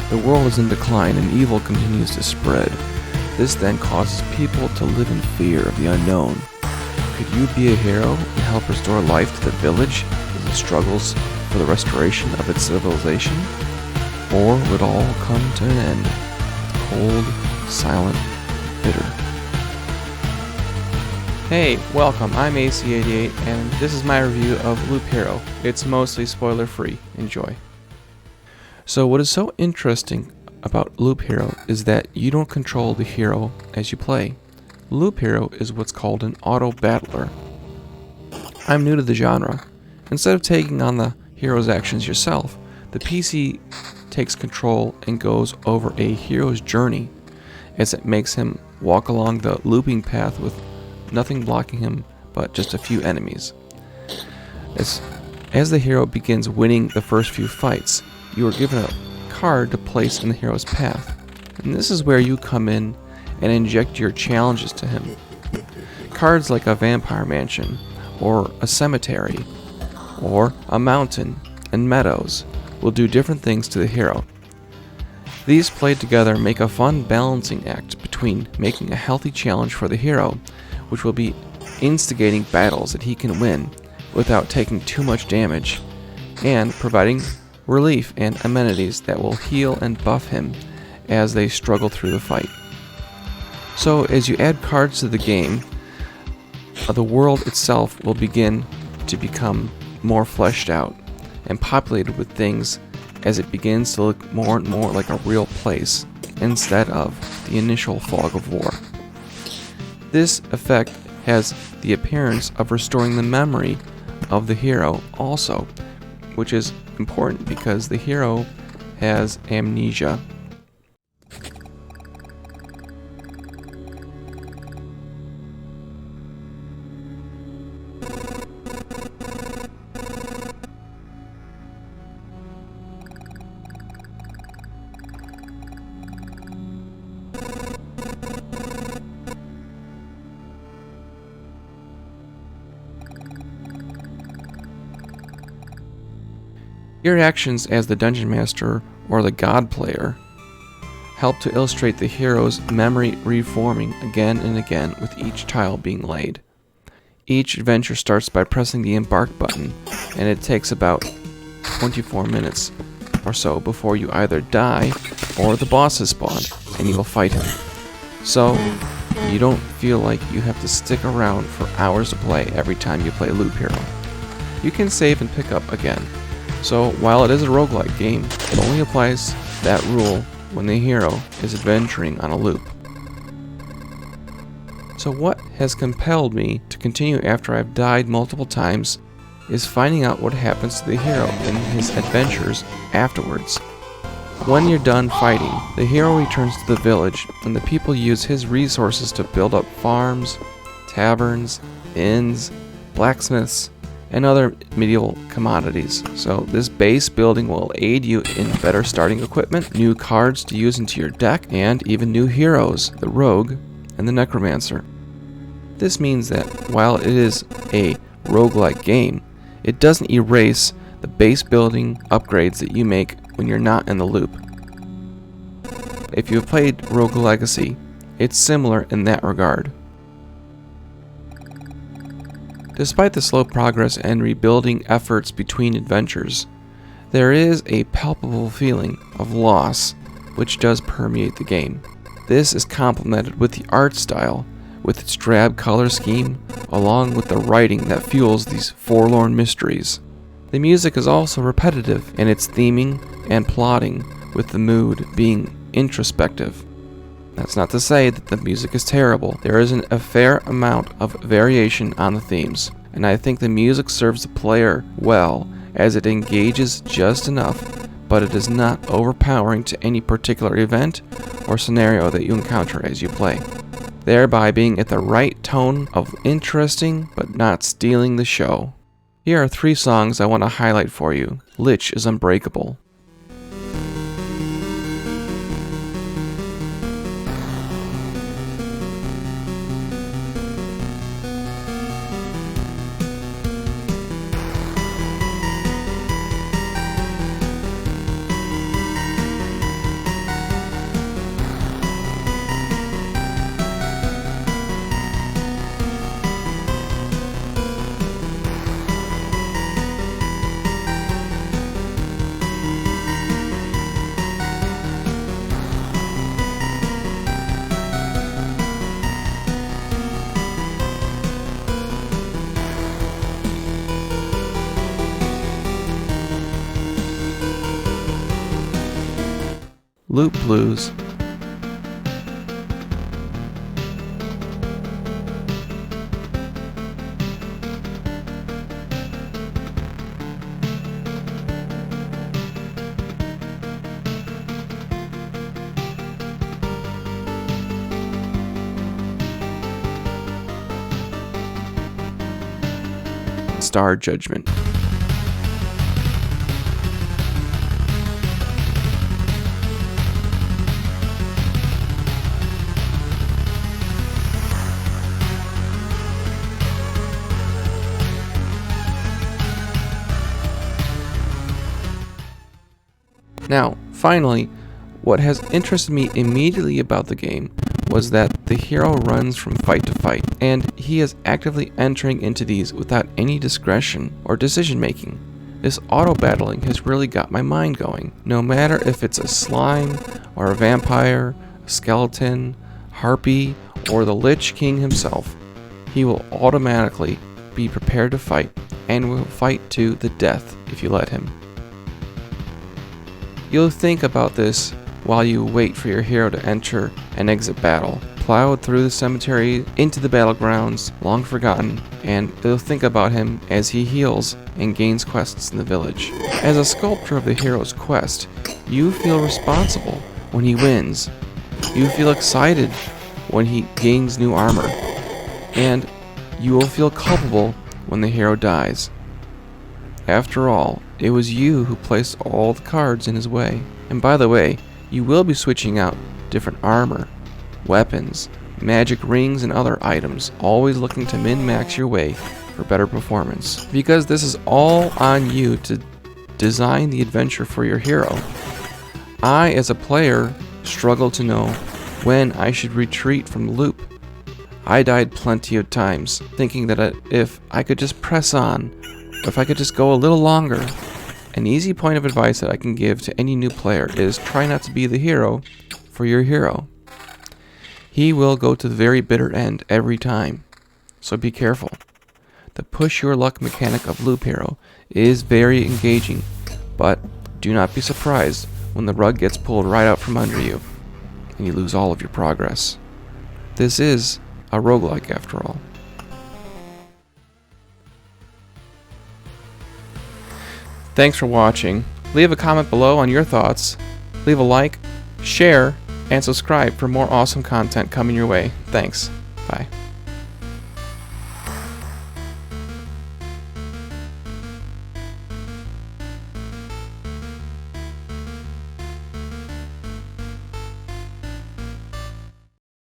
The world is in decline and evil continues to spread. This then causes people to live in fear of the unknown. Could you be a hero and help restore life to the village as it struggles for the restoration of its civilization? Or would all come to an end, cold, silent, bitter? Hey, welcome, I'm AC88, and this is my review of Loop Hero. It's mostly spoiler-free. Enjoy. So what is so interesting about Loop Hero is that you don't control the hero as you play. Loop Hero is what's called an auto-battler. I'm new to the genre. Instead of taking on the hero's actions yourself, the PC takes control and goes over a hero's journey as it makes him walk along the looping path with nothing blocking him but just a few enemies. As the hero begins winning the first few fights, you are given a card to place in the hero's path, and this is where you come in and inject your challenges to him. Cards like a vampire mansion, or a cemetery, or a mountain and meadows will do different things to the hero. These played together make a fun balancing act between making a healthy challenge for the hero, which will be instigating battles that he can win without taking too much damage, and providing relief and amenities that will heal and buff him as they struggle through the fight. So as you add cards to the game, the world itself will begin to become more fleshed out and populated with things as it begins to look more and more like a real place instead of the initial fog of war. This effect has the appearance of restoring the memory of the hero also, which is important because the hero has amnesia. Your actions as the Dungeon Master or the God Player help to illustrate the hero's memory reforming again and again with each tile being laid. Each adventure starts by pressing the Embark button, and it takes about 24 minutes or so before you either die or the bosses spawn and you will fight him. So you don't feel like you have to stick around for hours to play every time you play Loop Hero. You can save and pick up again. So while it is a roguelike game, it only applies that rule when the hero is adventuring on a loop. So what has compelled me to continue after I've died multiple times is finding out what happens to the hero in his adventures afterwards. When you're done fighting, the hero returns to the village and the people use his resources to build up farms, taverns, inns, blacksmiths, and other medieval commodities. So this base building will aid you in better starting equipment, new cards to use into your deck, and even new heroes, the Rogue and the Necromancer. This means that while it is a roguelike game, it doesn't erase the base building upgrades that you make when you're not in the loop. If you've played Rogue Legacy, it's similar in that regard. Despite the slow progress and rebuilding efforts between adventures, there is a palpable feeling of loss which does permeate the game. This is complemented with the art style, with its drab color scheme, along with the writing that fuels these forlorn mysteries. The music is also repetitive in its theming and plotting, with the mood being introspective. That's not to say that the music is terrible. There is a fair amount of variation on the themes, and I think the music serves the player well as it engages just enough, but it is not overpowering to any particular event or scenario that you encounter as you play, thereby being at the right tone of interesting but not stealing the show. Here are 3 songs I want to highlight for you. Lich is Unbreakable. Loop Blues, Star Judgment. Now, finally, what has interested me immediately about the game was that the hero runs from fight to fight, and he is actively entering into these without any discretion or decision making. This auto-battling has really got my mind going. No matter if it's a slime, or a vampire, a skeleton, harpy, or the Lich King himself, he will automatically be prepared to fight, and will fight to the death if you let him. You'll think about this while you wait for your hero to enter and exit battle, plowed through the cemetery into the battlegrounds, long forgotten, and you'll think about him as he heals and gains quests in the village. As a sculptor of the hero's quest, you feel responsible when he wins. You feel excited when he gains new armor, and you will feel culpable when the hero dies. After all, it was you who placed all the cards in his way. And by the way, you will be switching out different armor, weapons, magic rings, and other items, always looking to min-max your way for better performance. Because this is all on you to design the adventure for your hero. I, as a player, struggle to know when I should retreat from the loop. I died plenty of times, thinking that if I could just press on, if I could just go a little longer. An easy point of advice that I can give to any new player is try not to be the hero for your hero. He will go to the very bitter end every time, so be careful. The push your luck mechanic of Loop Hero is very engaging, but do not be surprised when the rug gets pulled right out from under you and you lose all of your progress. This is a roguelike after all. Thanks for watching. Leave a comment below on your thoughts. Leave a like, share, and subscribe for more awesome content coming your way. Thanks. Bye.